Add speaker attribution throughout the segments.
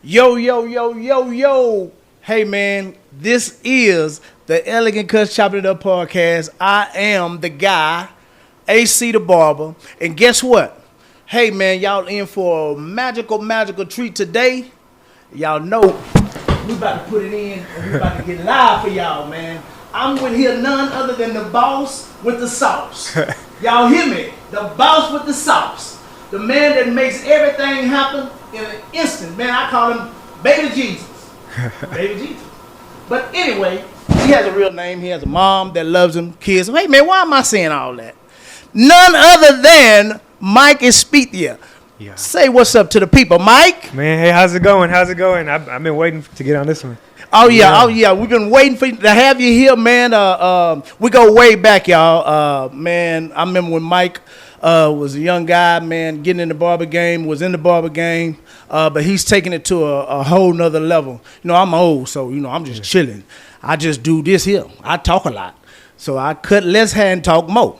Speaker 1: Yo, yo, yo, yo, yo. Hey, man, this is the Elegant Cuts Chopping It Up podcast. I am the guy, AC the Barber. And guess what? Hey, man, y'all in for a magical treat today. Y'all know we about to put it in and we about to get live for y'all, man. I'm with here none other than the boss with the sauce. Y'all hear me? The boss with the sauce. The man that makes everything happen in an instant. Man, I call him Baby Jesus. Baby Jesus. But anyway, he has a real name. He has a mom that loves him, kids. Hey, man, why am I saying all that? None other than Mike Espitia. Yeah. Say what's up to the people, Mike.
Speaker 2: Man, hey, how's it going? I've been waiting to get on this one.
Speaker 1: Oh yeah. We've been waiting for to have you here, man. We go way back, y'all. Man, I remember when Mike was a young guy, man, getting in the barber game, was in the barber game, but he's taking it to a whole nother level. You know, I'm old, so, you know, I'm just chilling. I just do this here. I talk a lot. So I cut less hair and talk more.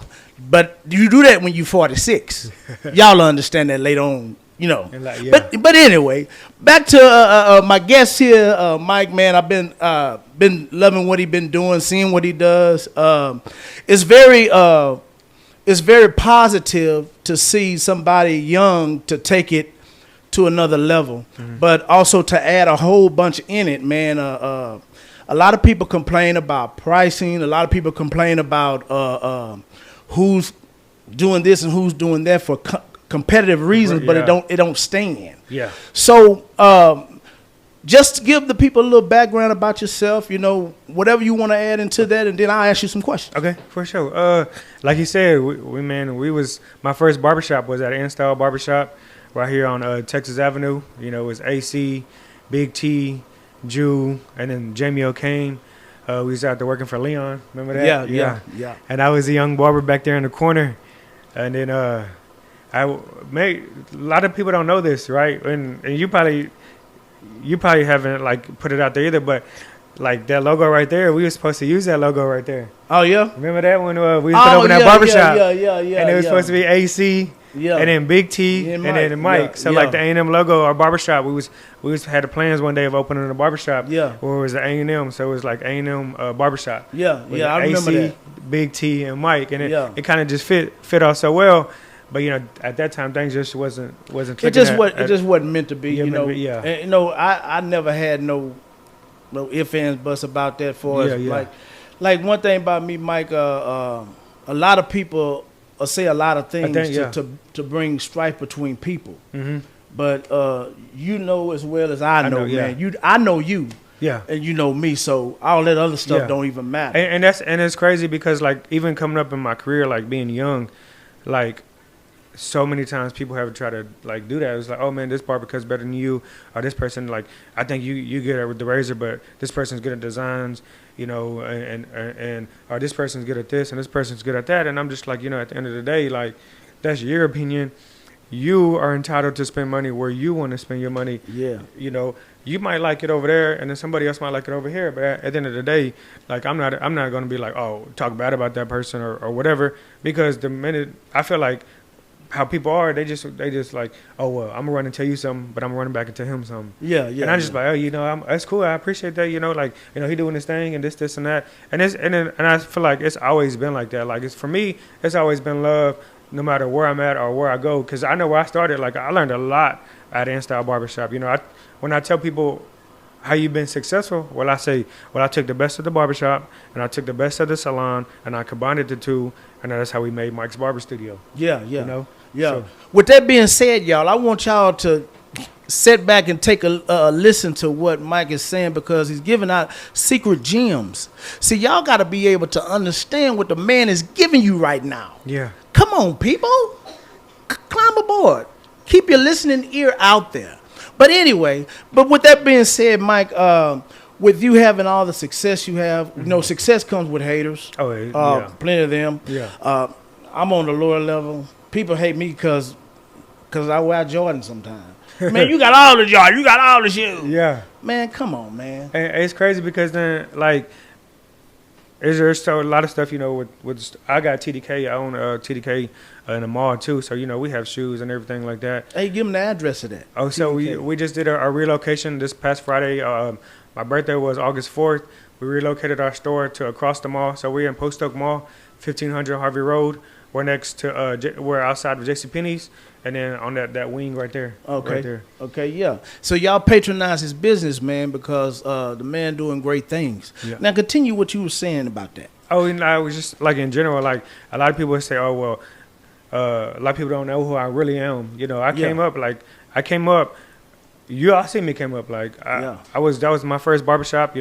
Speaker 1: But you do that when you're 46. Y'all understand that later on, you know. Like, yeah. But anyway, back to my guest here, Mike, man. I've been loving what he been doing, seeing what he does. It's very positive to see somebody young to take it to another level, but also to add a whole bunch in it, man. A lot of people complain about pricing. A lot of people complain about who's doing this and who's doing that for competitive reasons, but it don't stand. Yeah. So just give the people a little background about yourself, you know, whatever you want to add into that, and then I'll ask you some questions.
Speaker 2: Okay, for sure. Like you said, my first barbershop was at Install Barbershop right here on Texas Avenue. You know, it was AC, Big T, Jew, and then Jamie O'Kane. We was out there working for Leon. Remember that? Yeah. And I was a young barber back there in the corner. And then a lot of people don't know this, right? And you probably haven't like put it out there either, but like that logo right there, we were supposed to use that logo right there.
Speaker 1: Oh yeah.
Speaker 2: Remember that when we was open that barbershop?
Speaker 1: Yeah.
Speaker 2: And it was supposed to be AC. Yeah. And then Big T and then Mike. So like the A&M logo, our barbershop, we had the plans one day of opening a barbershop. Yeah. Where it was the A&M, so it was like A&M barbershop.
Speaker 1: Yeah. I remember
Speaker 2: AC,
Speaker 1: that.
Speaker 2: Big T and Mike, and it kind of just fit off so well. But you know, at that time, things just wasn't clicking.
Speaker 1: It just wasn't meant to be. You know. And, you know, I never had no ifs ands buts about that. For us, like one thing about me, Mike. A lot of people say a lot of things to bring strife between people. Mm-hmm. But you know as well as I know, man. I know you. Yeah. And you know me, so all that other stuff don't even matter.
Speaker 2: And it's crazy because like even coming up in my career, like being young, like so many times people have tried to like do that. It's like, oh man, this barber cuts better than you, or this person, like, I think you good at the razor, but this person's good at designs, you know, and or this person's good at this and this person's good at that. And I'm just like, you know, at the end of the day, like, that's your opinion. You are entitled to spend money where you want to spend your money. Yeah. You know, you might like it over there, and then somebody else might like it over here. But at the end of the day, like, I'm not going to be like, oh, talk bad about that person or whatever, because the minute I feel like how people are, they just like, oh well, I'm gonna run and tell you something, but I'm running back and tell him something. Yeah. And I just like, oh, you know, that's cool. I appreciate that. You know, like, you know, he doing his thing and this and that, and I feel like it's always been like that. Like, it's for me, it's always been love, no matter where I'm at or where I go, because I know where I started. Like, I learned a lot at InStyle Barbershop. You know, when I tell people how you've been successful, I say, I took the best of the barbershop and I took the best of the salon and I combined the two, and that's how we made Mike's Barber Studio. Yeah. You know. Yeah. So, with that being said, y'all, I want y'all to sit back and take a listen to what Mike is saying, because he's giving out secret gems. See, y'all got to be able to understand what the man is giving you right now. Yeah. Come on, people. Climb aboard. Keep your listening ear out there. But anyway, with that being said, Mike, with you having all the success you have, you know, success comes with haters. Oh, yeah. Plenty of them. Yeah. I'm on the lower level. People hate me because I wear Jordan sometimes. Man, you got all the Jordan. You got all the shoes. Yeah. Man, come on, man. And it's crazy because then, like, There's so a lot of stuff, with I got TDK. I own TDK in the mall too. So we have shoes and everything like that.
Speaker 1: Hey, give them the address of that.
Speaker 2: Oh, so we just did our relocation this past Friday. My birthday was August 4th. We relocated our store to across the mall. So we're in Post Oak Mall, 1500 Harvey Road. We're next to we're outside of JCPenney's, and then on that wing right there.
Speaker 1: Okay.
Speaker 2: Right there.
Speaker 1: Okay, yeah. So y'all patronize his business, man, because the man doing great things.
Speaker 2: Yeah.
Speaker 1: Now continue what you were saying about that.
Speaker 2: Oh, and I was just like in general, like a lot of people would say, oh well, a lot of people don't know who I really am. I came up. You all see me came up like that was my first barbershop.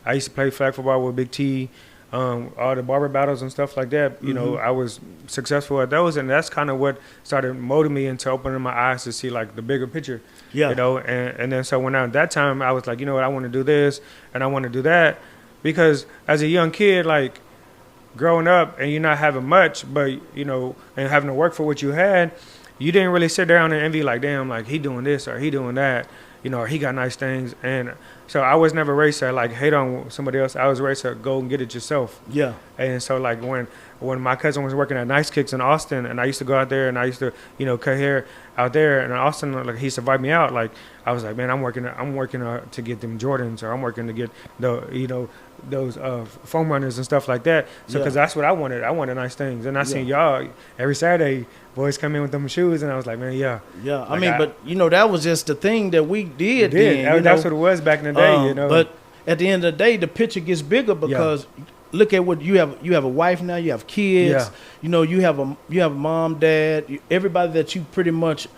Speaker 2: I used to play flag football with Big T. All the barber battles and stuff like that, I was successful at those, and that's kind of what started molding me into opening my eyes to see like the bigger picture. Yeah. And then so when at that time I was like, what, I want to do this and I want to do that, because as a young kid, like growing up and you're not having much, but and having to work for what you had, you didn't really sit down and envy like, damn, like he doing this or he doing that, or he got nice things. And so I was never raised to like hate on somebody else. I was raised to go and get it yourself. Yeah. And so like when my cousin was working at Nice Kicks in Austin, and I used to go out there and I used to cut hair out there, and Austin, like he survived me out. Like I was like, man, I'm working to get them Jordans, or I'm working to get those foam runners and stuff like that. So because that's what I wanted. I wanted nice things, and I seen y'all every Saturday. Boys come in with them shoes, and I was like, man, yeah. Like
Speaker 1: I mean, but that was just the thing that we did.
Speaker 2: That's what it was back in the day,
Speaker 1: But at the end of the day, the picture gets bigger because look at what you have. You have a wife now. You have kids. Yeah. You have a mom, dad. Everybody that you pretty much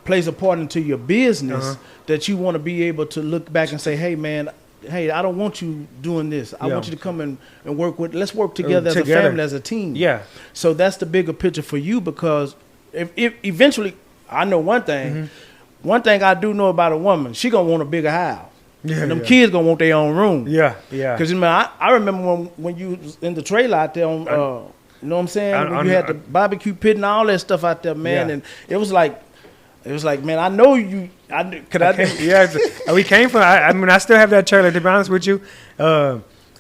Speaker 1: plays a part into your business that you want to be able to look back and say, hey, man. Hey, I don't want you doing this. I want you to come and work with. Let's work together as a family, as a team. Yeah. So that's the bigger picture for you, because if eventually, I know one thing. Mm-hmm. One thing I do know about a woman, she gonna want a bigger house. Yeah. And them kids gonna want their own room. Yeah. Yeah. Because I remember when you was in the trailer out there on. You know what I'm saying? When you had the barbecue pit and all that stuff out there, man, and it was like, man, I know you.
Speaker 2: We came from. I still have that trailer. To be honest with you,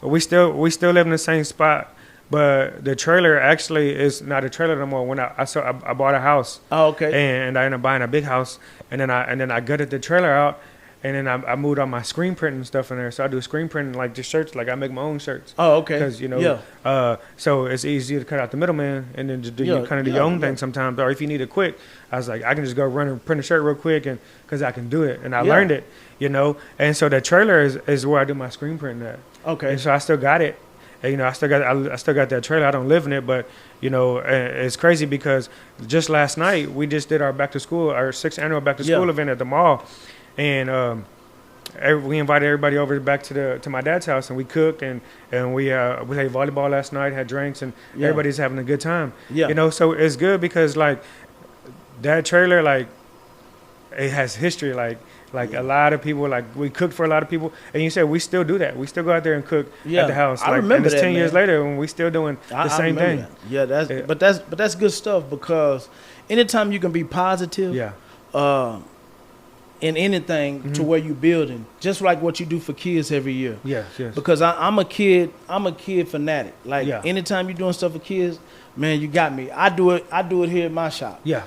Speaker 2: we still live in the same spot, but the trailer actually is not a trailer no more. When I bought a house. Oh, okay. And I ended up buying a big house, and then I gutted the trailer out. And then I moved all my screen printing stuff in there. So I do screen printing, like just shirts. Like I make my own shirts. Oh, okay. Because, so it's easy to cut out the middleman and then just do your own thing sometimes. Or if you need it quick, I was like, I can just go run and print a shirt real quick, and because I can do it. And I learned it, And so the trailer is where I do my screen printing at. Okay. And so I still got it. And, I still got that trailer. I don't live in it, but, it's crazy because just last night we just did our back to school, our 6th annual back to school event at the mall. And we invited everybody over back to my dad's house, and we cooked and we played volleyball last night, had drinks, and everybody's having a good time. Yeah. So it's good because like that trailer, like it has history. Like a lot of people, like we cooked for a lot of people, and you said we still do that. We still go out there and cook at the house. I remember and it's that, 10 years later, and we still doing the same thing.
Speaker 1: That. Yeah, but that's good stuff, because anytime you can be positive. Yeah. In anything to where you building, just like what you do for kids every year. Yes. Because I'm a kid fanatic. Like anytime you're doing stuff for kids, man, you got me. I do it here at my shop. Yeah.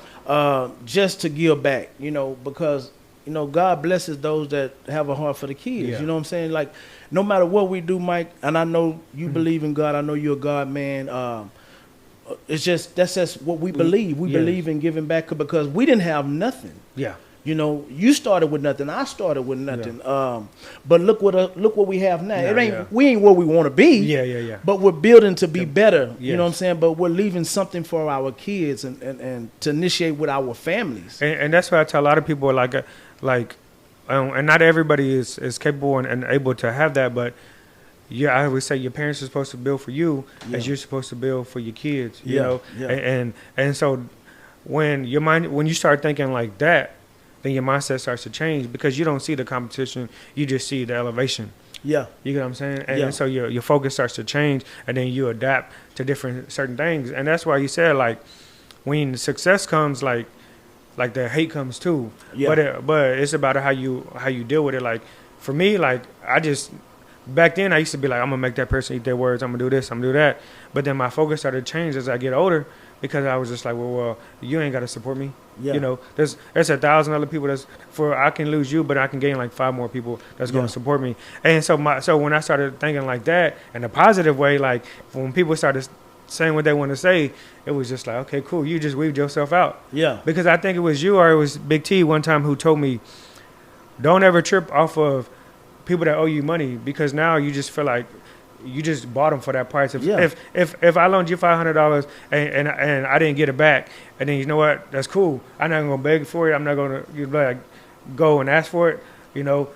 Speaker 1: Just to give back, because God blesses those that have a heart for the kids. Yeah. You know what I'm saying? Like no matter what we do, Mike, and I know you believe in God. I know you're a God man. That's just what we believe. We believe in giving back because we didn't have nothing. Yeah. You started with nothing. I started with nothing. Yeah. But look what we have now. We ain't where we want to be. Yeah. But we're building to be better. Yes. You know what I'm saying? But we're leaving something for our kids and to initiate with our families.
Speaker 2: And that's why I tell a lot of people and not everybody is capable and able to have that. But I always say your parents are supposed to build for you as you're supposed to build for your kids. You know. Yeah. And so when you start thinking like that, then your mindset starts to change because you don't see the competition, you just see the elevation. Yeah. You get what I'm saying? And so your focus starts to change, and then you adapt to certain things. And that's why you said, like, when success comes, like the hate comes too. Yeah. But it's about how you deal with it. Like, for me, like, back then I used to be like, I'm gonna make that person eat their words. I'm gonna do this. I'm gonna do that. But then my focus started to change as I get older because I was just like, well, you ain't got to support me.
Speaker 1: Yeah.
Speaker 2: You know, there's 1,000 other people I can lose you, but I can gain like 5 more people that's going to support me. And so when I started thinking like that in a positive way, like when people started saying what they want to say, it was just like, okay, cool. You just weaved yourself out.
Speaker 1: Yeah.
Speaker 2: Because I think it was you or it was Big T one time who told me, don't ever trip off of people that owe you money because now you just feel like you just bought them for that price. If I loaned you $500 and I didn't get it back, and then you know what, that's cool. I'm not gonna beg for it. I'm not gonna like go and ask for it. You know,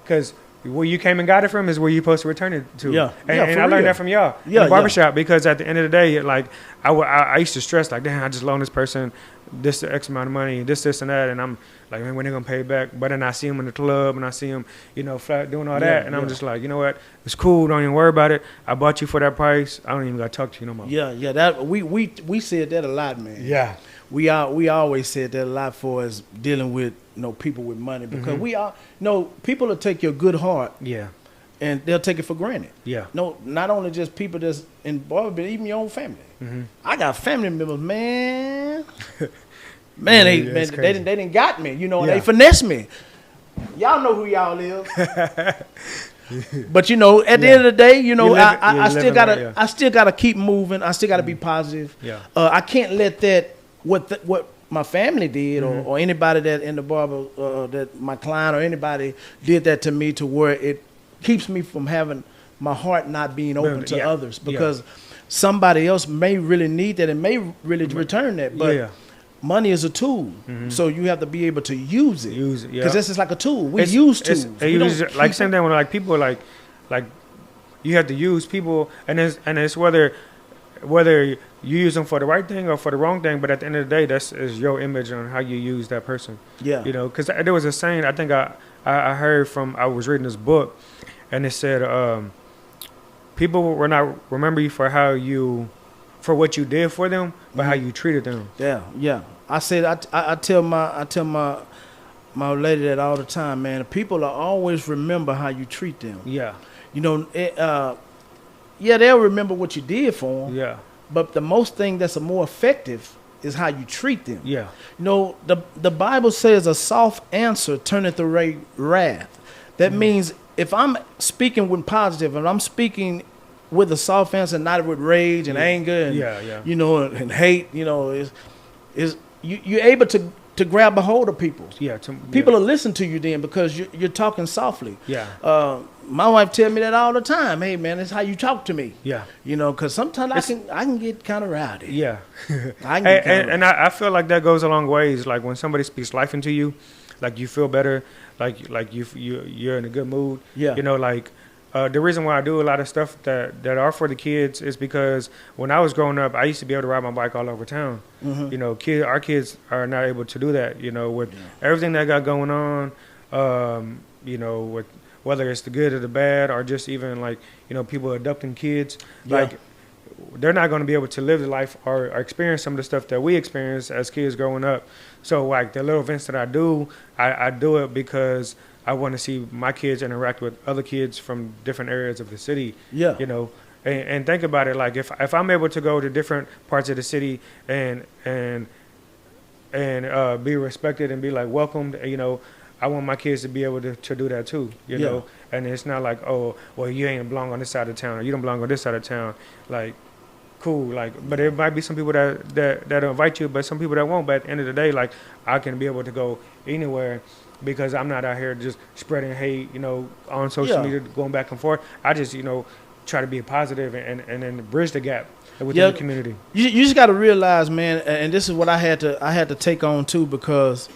Speaker 2: because where you came and got it from is where you're supposed to return it to.
Speaker 1: Yeah.
Speaker 2: And I learned that from y'all in the barbershop because at the end of the day, like I used to stress like, damn, I just loaned this person this X amount of money, this and that, and I'm like, man, when they gonna pay it back? But then I see him in the club and I see him, you know, flat doing all that, and I'm just like, you know what? It's cool. Don't even worry about it. I bought you for that price. I don't even gotta talk to you no more.
Speaker 1: Yeah. That we said that a lot, man.
Speaker 2: Yeah.
Speaker 1: We always said that a lot for us dealing with people with money because we all people will take your good heart.
Speaker 2: Yeah.
Speaker 1: And they'll take it for granted.
Speaker 2: Yeah.
Speaker 1: No, not only just people that's involved, but even your own family. I got family members, man. They didn't got me, and they finessed me. Y'all know who y'all is. But at the end of the day, I still gotta keep moving. I still gotta be positive.
Speaker 2: Yeah.
Speaker 1: I can't let that what my family did or anybody that in the barber that my client or anybody did that to me to where it keeps me from having my heart not being open to others because somebody else may really need that and may really return that. But money is a tool, so you have to be able to use it. Because this is like a tool. We use tools.
Speaker 2: Like same thing when like people like you have to use people, and it's whether you use them for the right thing or for the wrong thing. But at the end of the day, that's is your image on how you use that person. Yeah, because there was a saying I think I heard from I was reading this book, and it said people will not remember you for what you did for them, but how you treated them.
Speaker 1: Yeah. I said I tell my lady that all the time, man. People will always remember how you treat them. Yeah. They'll remember what you did for them. Yeah. But the most thing that's more effective is how you treat them. Yeah. The Bible says a soft answer turneth away wrath. That means if I'm speaking with positive and I'm speaking with a soft answer, not with rage and anger and and hate, is you're able to grab a hold of people. Yeah, people will listen to you then because you're talking softly. Yeah. My wife tell me that all the time. Hey man, it's how you talk to me. Yeah. Because sometimes I can get kind of rowdy. Yeah.
Speaker 2: I feel like that goes a long ways. Like when somebody speaks life into you, like you feel better, like you're in a good mood. Yeah. The reason why I do a lot of stuff that are for the kids is because when I was growing up, I used to be able to ride my bike all over town. Our kids are not able to do that. With everything that got going on, with whether it's the good or the bad, or just even people adopting kids, they're not going to be able to live the life or experience some of the stuff that we experienced as kids growing up. So like the little events that I do it because I want to see my kids interact with other kids from different areas of the city. Yeah. And think about it, like if I'm able to go to different parts of the city and be respected and be like welcomed, I want my kids to be able to do that too, you know. And it's not like, oh, well, you ain't belong on this side of town or you don't belong on this side of town. Like, cool, but there might be some people that invite you, but some people that won't. But at the end of the day, like, I can be able to go anywhere because I'm not out here just spreading hate, on social media, going back and forth. I just, try to be positive and then bridge the gap within the community.
Speaker 1: You just got to realize, man, and this is what I had to take on too, because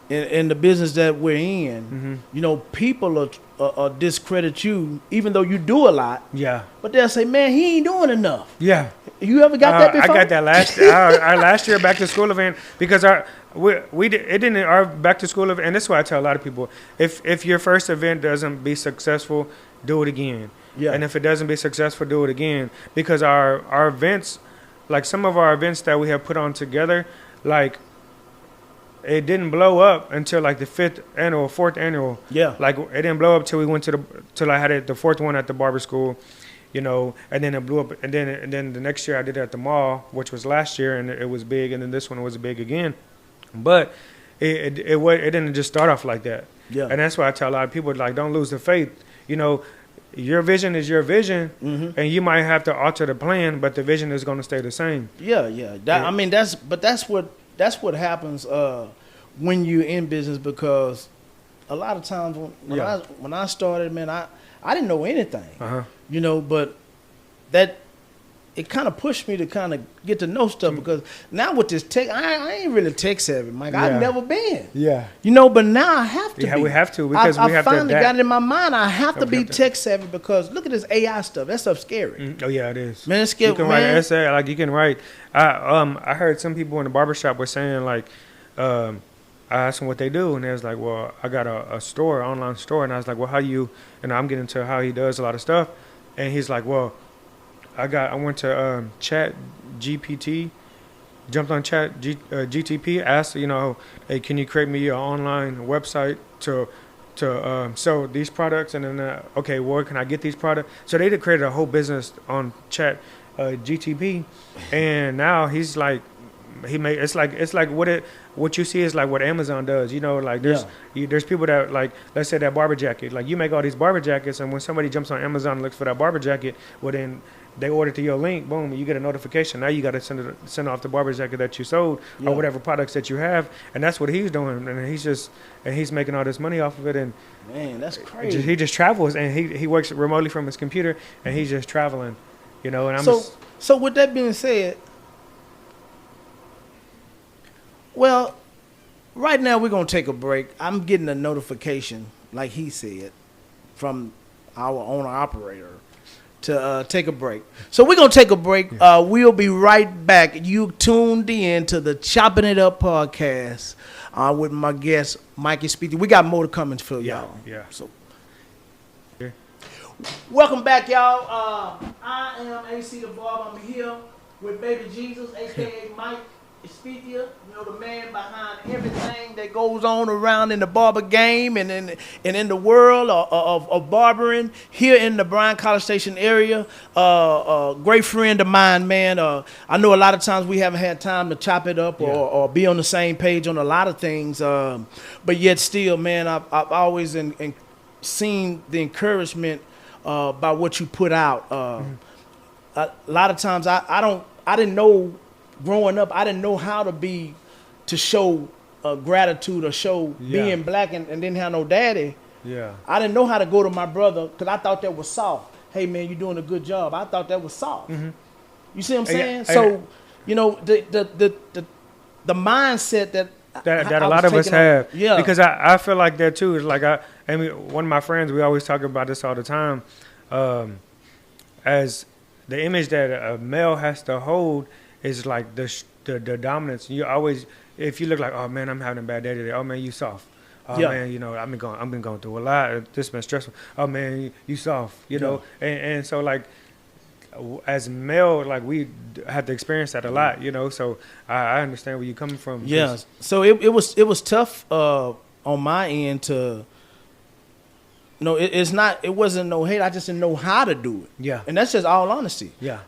Speaker 1: in the business that we're in, people are discredit you even though you do a lot. Yeah. But they'll say, man, he ain't doing enough. Yeah. You ever got that before?
Speaker 2: I got that our last year back to school event because our back to school event, and this is why I tell a lot of people, if your first event doesn't be successful, do it again. Yeah. And if it doesn't be successful, do it again. Because our events, like some of our events that we have put on together, like it didn't blow up until like the 4th annual.
Speaker 1: Yeah.
Speaker 2: Like it didn't blow up till we went till I had it the 4th one at the barber school, you know, and then it blew up, and then the next year I did it at the mall, which was last year, and it was big, and then this one was big again, but it didn't just start off like that.
Speaker 1: Yeah.
Speaker 2: And that's why I tell a lot of people, like, don't lose the faith. You know, your vision is your vision, and you might have to alter the plan, but the vision is going to stay the same.
Speaker 1: Yeah, yeah. I mean, that's what happens when you're in business, because a lot of times when I started, man, I didn't know anything, you know, but that it kind of pushed me to kind of get to know stuff, because now with this tech, I ain't really tech savvy, Mike. I've never been.
Speaker 2: Yeah.
Speaker 1: You know, but now I have to be.
Speaker 2: Yeah, we have to, because we have to. I
Speaker 1: finally got it in my mind. I have to be tech savvy, because look at this AI stuff. That stuff's scary.
Speaker 2: Oh yeah, it is.
Speaker 1: Man, it's scary.
Speaker 2: You can write an essay, like you can write. I heard some people in the barbershop were saying, like, I asked them what they do, and they was like, well, I got a store, online store, and I was like, well, how you? And I'm getting to how he does a lot of stuff, and he's like, well, I went to Chat GPT, jumped on Chat GTP, asked, you know, hey, can you create me an online website to sell these products? And then, okay, where can I get these products? So they created a whole business on Chat GTP, and now he's like, it's like what you see is like what Amazon does, you know, like there's people that, like, let's say that barber jacket, like you make all these barber jackets, and when somebody jumps on Amazon and looks for that barber jacket, well then they order to your link, boom, you get a notification. Now you got to send off the barber jacket that you sold, or whatever products that you have, and that's what he's doing, and he's making all this money off of it, and
Speaker 1: man, that's crazy.
Speaker 2: He just travels, and he works remotely from his computer, and he's just traveling, you know. And
Speaker 1: so with that being said, well, right now we're going to take a break. I'm getting a notification, like he said, from our owner operator to take a break. So we're going to take a break. We'll be right back. You tuned in to the Chopping It Up podcast with my guest, Mike Espitia. We got more to come for y'all.
Speaker 2: Yeah.
Speaker 1: So, welcome back, y'all. I am AC the Barber. I'm here with Baby Jesus, a.k.a. Mike Espitia, you know, the man behind everything that goes on around in the barber game and in the world of barbering here in the Bryan College Station area. A great friend of mine, man. I know a lot of times we haven't had time to chop it up or be on the same page on a lot of things, but yet still, man, I've always seen the encouragement by what you put out. A lot of times I didn't know. Growing up, I didn't know how to show gratitude or show being black and didn't have no daddy.
Speaker 2: Yeah.
Speaker 1: I didn't know how to go to my brother, because I thought that was soft. Hey, man, you're doing a good job. I thought that was soft. Mm-hmm. You see what I'm saying? So, you know, the mindset that
Speaker 2: a lot of us have.
Speaker 1: Yeah.
Speaker 2: Because I feel like that too. It's like one of my friends, we always talk about this all the time, as the image that a male has to hold is like the dominance. You always, if you look like, oh man, I'm having a bad day today. Oh man, you soft. Oh man, you know, I've been going through a lot. This has been stressful. Oh man, you soft. You know, and so like, as male, like we have to experience that a lot. You know, so I understand where you're coming from.
Speaker 1: Yeah. So it was tough on my end to. No, it wasn't no hate. I just didn't know how to do it.
Speaker 2: Yeah.
Speaker 1: And that's just all honesty.
Speaker 2: Yeah.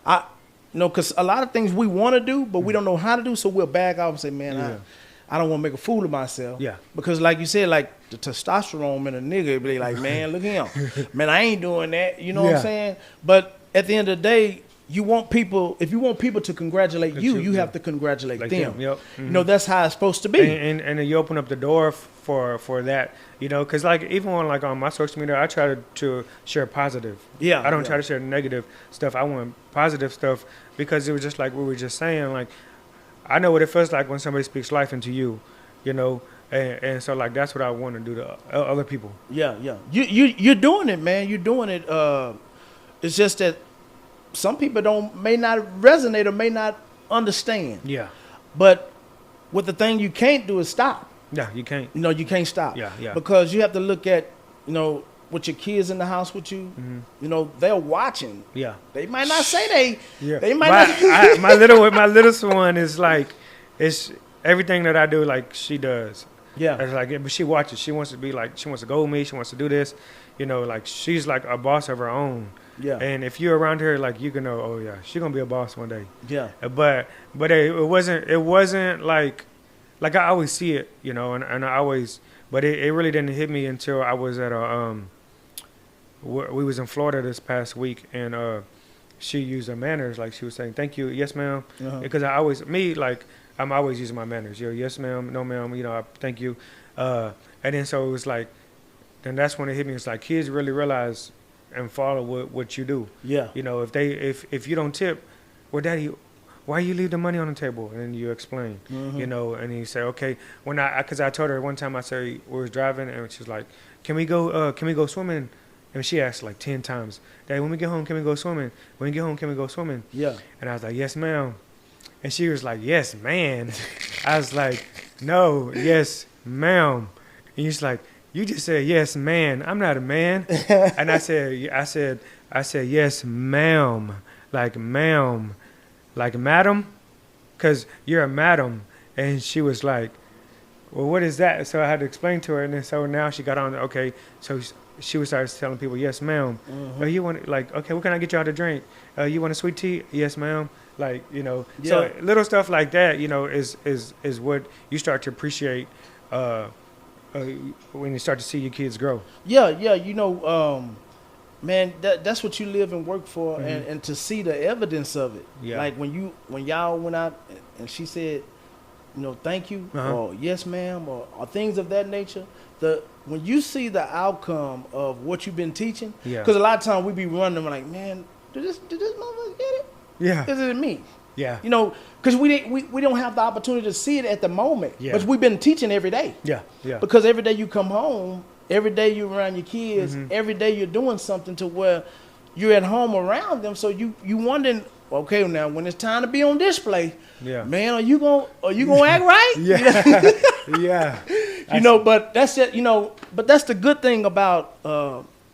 Speaker 1: Because a lot of things we want to do, but we don't know how to do, so we'll back off and say, man, I don't want to make a fool of myself.
Speaker 2: Yeah.
Speaker 1: Because like you said, like the testosterone in a nigga be like, man, look at him. Man, I ain't doing that. You know what I'm saying? But at the end of the day, if you want people to congratulate you have to congratulate
Speaker 2: like
Speaker 1: them.
Speaker 2: Yep. Mm-hmm.
Speaker 1: You know, that's how it's supposed to be.
Speaker 2: And you open up the door for that, you know, because like even on my social media, I try to share positive.
Speaker 1: Yeah.
Speaker 2: I don't try to share negative stuff. I want positive stuff, because it was just like we were just saying, like I know what it feels like when somebody speaks life into you, you know, and so like that's what I want to do to other people. Yeah.
Speaker 1: You're doing it, man. You're doing it. It's just that some people may not resonate or may not understand.
Speaker 2: Yeah.
Speaker 1: But what the thing you can't do is stop.
Speaker 2: Yeah, you can't.
Speaker 1: You know, you can't stop.
Speaker 2: Yeah.
Speaker 1: Because you have to look at, you know, with your kids in the house with you, you know, they're watching.
Speaker 2: Yeah.
Speaker 1: They might not say
Speaker 2: Yeah.
Speaker 1: they might not.
Speaker 2: My littlest one is like, everything that I do, like she does.
Speaker 1: Yeah.
Speaker 2: It's like, but she watches. She wants to be like, she wants to go with me. She wants to do this, you know. Like she's like a boss of her own.
Speaker 1: Yeah.
Speaker 2: And if you're around her, like you can know, oh yeah, she's gonna be a boss one day.
Speaker 1: Yeah.
Speaker 2: But it wasn't like I always see it, you know, and I always, but it really didn't hit me until I was at we was in Florida this past week, and she used her manners, like she was saying, thank you, yes ma'am, because I'm always using my manners, yes ma'am, no ma'am, you know, thank you, and then so it was like, then that's when it hit me. It's like kids really realize and follow what you do.
Speaker 1: Yeah.
Speaker 2: You know, if you don't tip, well, Daddy, why you leave the money on the table? And you explain, you know, and he said, okay, because I told her one time, I said, we was driving, and she was like, can we go swimming? And she asked like 10 times, Daddy, when we get home, can we go swimming? When we get home, can we go swimming?
Speaker 1: Yeah.
Speaker 2: And I was like, yes, ma'am. And she was like, yes, man. I was like, no, yes, ma'am. And he's like, you just said yes, man. I'm not a man. And I said, yes, ma'am. Like ma'am. Like madam? Because you're a madam. And she was like, well, what is that? So I had to explain to her. And then so now she got on, okay. So she would start telling people, yes, ma'am. You want, like, okay, what can I get you out to drink? You want a sweet tea? Yes, ma'am. Like, you know. Yeah. So little stuff like that, you know, is what you start to appreciate when you start to see your kids grow.
Speaker 1: Yeah, you know, man, that's what you live and work for, and to see the evidence of it. Yeah. Like when y'all went out and she said, you know, thank you, or yes, ma'am, or things of that nature. When you see the outcome of what you've been teaching, because a lot of times we be running like, man, did this motherfucker get it? Yeah, this is me. Yeah, you know, because we don't have the opportunity to see it at the moment. Yeah, but we've been teaching every day. Yeah. Because every day you come home, every day you're around your kids, every day you're doing something to where you're at home around them. So you wondering, okay, now when it's time to be on display, man, are you gonna act right? Yeah. You know, but that's it. You know, but that's the good thing about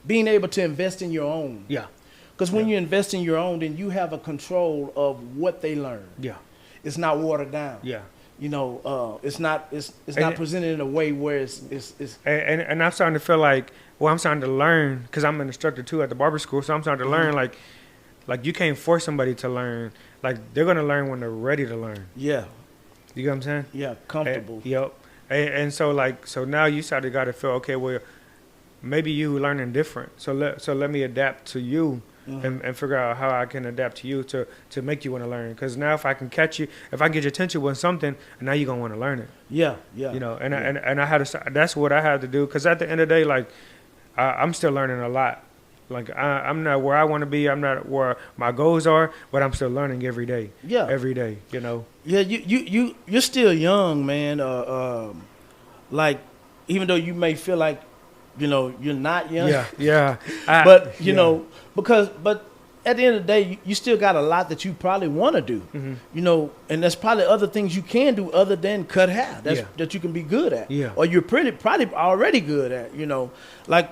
Speaker 1: being able to invest in your own. Yeah. Because when you invest in your own, then you have a control of what they learn. Yeah. It's not watered down. Yeah. You know, it's not presented in a way where it's
Speaker 2: and I'm starting to feel like, well, I'm starting to learn, because I'm an instructor too at the barber school, so I'm starting to learn like you can't force somebody to learn. Like they're gonna learn when they're ready to learn. Yeah. You get what I'm saying? Yeah, comfortable. Yep. And so now you got to feel, okay, well, maybe you learning different. So let me adapt to you. And figure out how I can adapt to you to make you want to learn. Because now if I can catch you, if I can get your attention with something, now you're going to want to learn it. Yeah. You know, and I had to, that's what I had to do. Because at the end of the day, like, I'm still learning a lot. Like, I'm not where I want to be. I'm not where my goals are, but I'm still learning every day. Yeah. Every day, you know.
Speaker 1: Yeah, you're still young, man. Like, even though you may feel like, you know, you're not young. Yeah. But, you know, but at the end of the day, you still got a lot that you probably want to do. You know, and there's probably other things you can do other than cut hair that you can be good at. Yeah. Or you're probably already good at, you know. Like,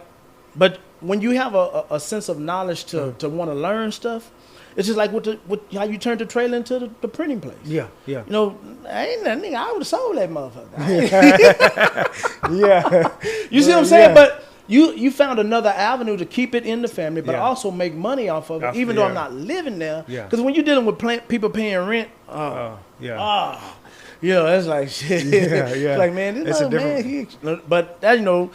Speaker 1: but when you have a sense of knowledge to want to learn stuff, it's just like how you turned the trailer into the printing place. Yeah. You know, I would have sold that motherfucker. Yeah. You see what I'm saying? But you found another avenue to keep it in the family, but also make money off of it, even though I'm not living there. Because when you're dealing with people paying rent, you know, it's like shit. It's like, man, this man, but that, you know,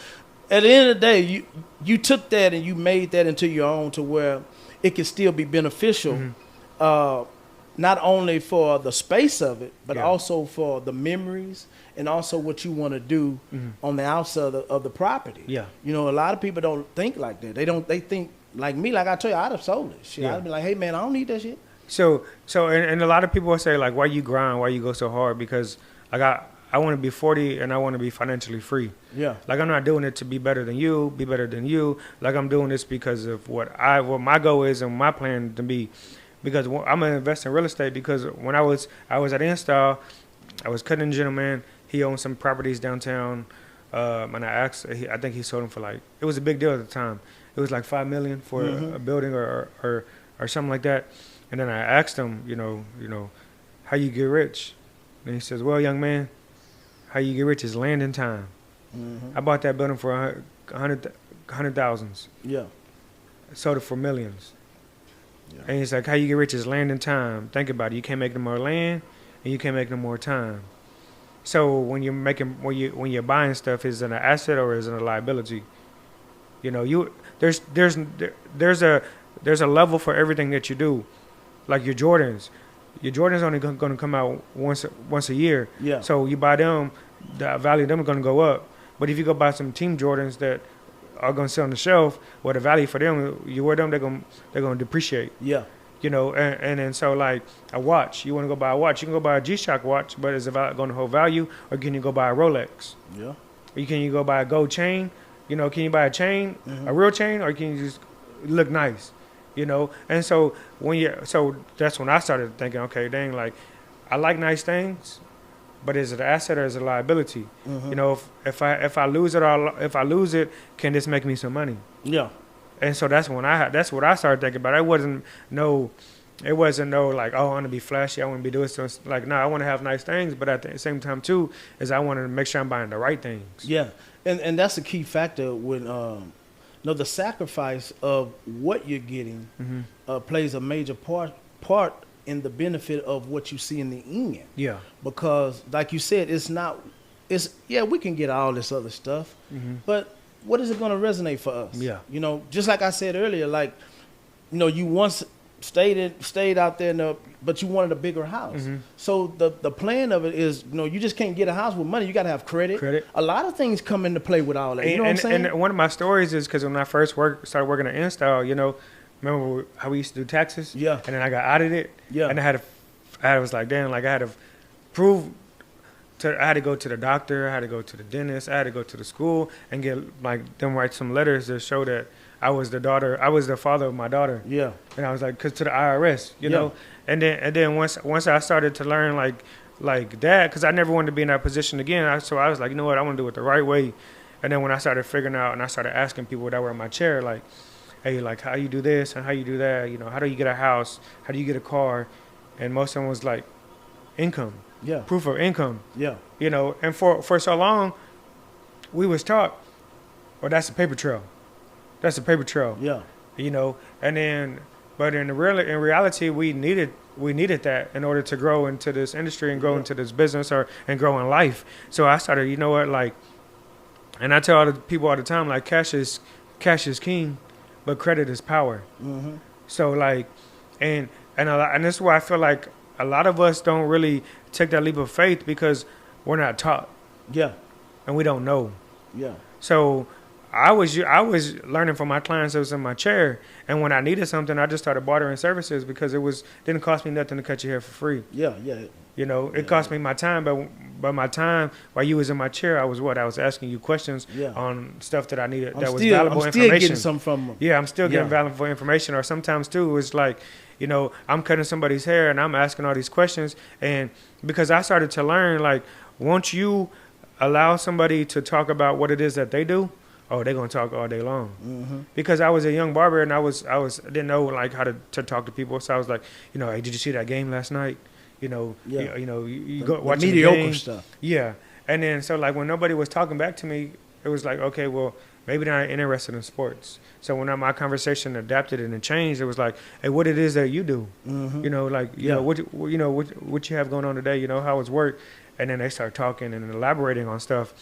Speaker 1: at the end of the day, you took that and you made that into your own, to where it can still be beneficial, not only for the space of it, but also for the memories and also what you want to do on the outside of the property. Yeah. You know, a lot of people don't think like that. They think like me. Like I told you, I'd have sold it. Shit, I'd be like, hey, man, I don't need that shit.
Speaker 2: So and a lot of people will say, like, why you grind? Why you go so hard? Because like I want to be 40 and I want to be financially free. Yeah. Like, I'm not doing it to be better than you, be better than you. Like, I'm doing this because of what my goal is and my plan to be. Because I'm going to invest in real estate, because when I was at Install, I was cutting a gentleman. He owned some properties downtown. And I asked, I think he sold them for, like, it was a big deal at the time. It was like $5 million for a building or something like that. And then I asked him, you know, how you get rich? And he says, well, young man, how you get rich is land and time. I bought that building for hundred thousands.
Speaker 1: Yeah.
Speaker 2: Sold it for millions.
Speaker 1: Yeah.
Speaker 2: And he's like, how you get rich is land and time. Think about it. You can't make no more land, and you can't make no more time. So when you're buying stuff, is it an asset or is it a liability? You know, there's a level for everything that you do. Like your Jordans. Your Jordans only going to come out once a year.
Speaker 1: Yeah.
Speaker 2: So you buy them, the value of them is going to go up. But if you go buy some Team Jordans that are going to sit on the shelf, well, the value for them, you wear them, they're going to depreciate.
Speaker 1: Yeah.
Speaker 2: You know, and then so like a watch, you want to go buy a watch, you can go buy a G-Shock watch, but is it going to hold value, or can you go buy a Rolex?
Speaker 1: Yeah.
Speaker 2: Or can you go buy a gold chain? You know, can you buy a chain, a real chain, or can you just look nice? You know, and so so that's when I started thinking, okay, dang, like I like nice things, but is it an asset or is it a liability? You know, if I lose it, can this make me some money?
Speaker 1: Yeah.
Speaker 2: And so that's what I started thinking about. It wasn't no like, oh, I want to be flashy, I want to be doing stuff. Like, no, I want to have nice things, but at the same time too, is I want to make sure I'm buying the right things.
Speaker 1: Yeah, and that's a key factor when the sacrifice of what you're getting plays a major part in the benefit of what you see in the end.
Speaker 2: Yeah,
Speaker 1: because like you said, we can get all this other stuff, but what is it going to resonate for us?
Speaker 2: Yeah.
Speaker 1: You know, just like I said earlier, like, you know, you once stayed out there, but you wanted a bigger house. So the plan of it is, you know, you just can't get a house with money. You got to have credit. A lot of things come into play with all that. You know what I'm saying? And
Speaker 2: one of my stories is because when I first started working at Install, you know, remember how we used to do taxes? Yeah. And then I got audited. Yeah. And I was like, damn, like I had to prove. I had to go to the doctor, I had to go to the dentist, I had to go to the school and get like them write some letters to show that I was the father of my daughter. Yeah. And I was like, cause to the IRS, you know. And then once I started to learn like that, cause I never wanted to be in that position again. So I was like, you know what, I want to do it the right way. And then when I started figuring out and I started asking people that were in my chair, like, hey, like how you do this and how you do that, you know, how do you get a house, how do you get a car, and most of them was like income. Yeah. Proof of income. Yeah. You know, and for so long, we was taught, well, that's a paper trail. That's a paper trail. Yeah. You know, and then, but in reality, we needed that in order to grow into this industry and grow into this business and grow in life. So I started, you know what, like, and I tell all the people all the time, like, cash is king, but credit is power. So like, and this is why I feel like a lot of us don't really take that leap of faith because we're not taught. Yeah. And we don't know. Yeah. So I was learning from my clients that was in my chair, and when I needed something, I just started bartering services because didn't cost me nothing to cut your hair for free. Yeah, yeah. You know, it cost me my time, but my time while you was in my chair, I was asking you questions on stuff that I needed was valuable information. I'm still getting something from them. Yeah, I'm still getting valuable information. Or sometimes too, it's like, you know, I'm cutting somebody's hair and I'm asking all these questions, and because I started to learn, like, once you allow somebody to talk about what it is that they do, oh, they're gonna talk all day long. Because I was a young barber and I didn't know like how to talk to people, so I was like, you know, hey, did you see that game last night? You know, you go watch the mediocre stuff. Yeah, and then so like when nobody was talking back to me, it was like, okay, well, maybe they're not interested in sports. So when my conversation adapted and changed, it was like, hey, what it is that you do? You know, like you know what you have going on today. You know, how it's work, and then they start talking and elaborating on stuff.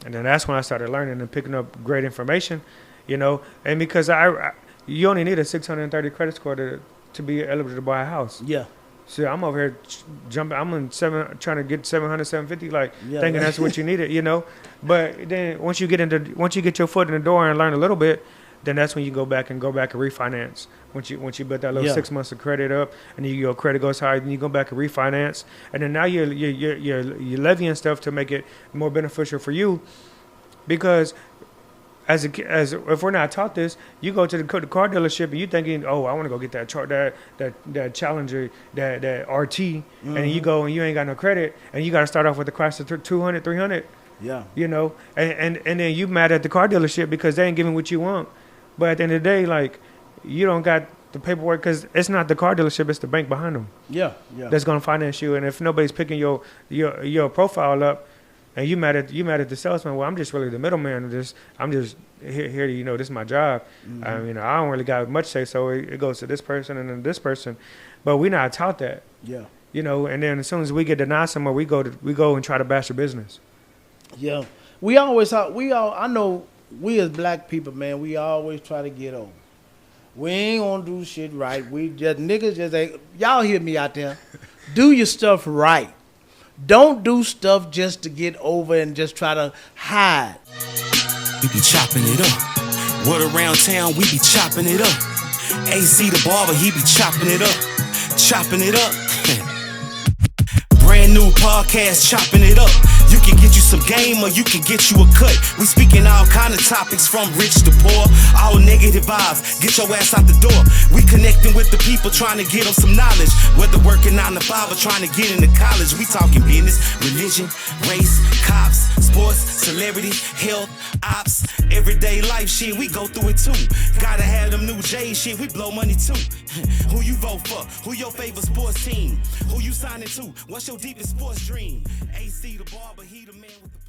Speaker 2: And then that's when I started learning and picking up great information, you know. And because you only need a 630 credit score to be eligible to buy a house. Yeah. So I'm over here jumping. I'm trying to get 700, 750, like thinking that's what you needed, you know. But then once you get your foot in the door and learn a little bit, then that's when you go back and refinance. Once you build that little 6 months of credit up, and your credit goes high, then you go back and refinance, and then now you're levying stuff to make it more beneficial for you, because as if we're not taught this, you go to the car dealership and you thinking, oh, I want to go get that Challenger, that RT, and then you go and you ain't got no credit, and you got to start off with the Chrysler 200, 300. Yeah. You know, and then you mad at the car dealership because they ain't giving what you want. But at the end of the day, like, you don't got the paperwork, because it's not the car dealership, it's the bank behind them
Speaker 1: Yeah.
Speaker 2: that's gonna finance you. And if nobody's picking your profile up, and you mad at the salesman, well, I'm just really the middleman. I'm just here to, this is my job. I mean, I don't really got much say, so it goes to this person and then this person, but we're not taught that.
Speaker 1: Yeah.
Speaker 2: And then as soon as we get denied somewhere, we go and try to bash the business.
Speaker 1: Yeah. I know we as black people, man, we always try to get over. We ain't gonna do shit right. We just niggas just ain't. Y'all hear me out there? Do your stuff right. Don't do stuff just to get over and just try to hide.
Speaker 3: We be chopping it up. Word around town, we be chopping it up. AC the barber, he be chopping it up. Chopping it up. Brand new podcast, chopping it up. You can get you some game or you can get you a cut. We speaking all kind of topics from rich to poor. All negative vibes, get your ass out the door. We connecting with the people trying to get them some knowledge. Whether working 9 to 5 or trying to get into college. We talking business, religion, race, cops, sports, celebrity, health, ops, everyday life shit. We go through it too. Gotta have them new J's shit, we blow money too. Who you vote for? Who your favorite sports team? Who you signing to? What's your deepest sports dream? AC the barber, he the man with the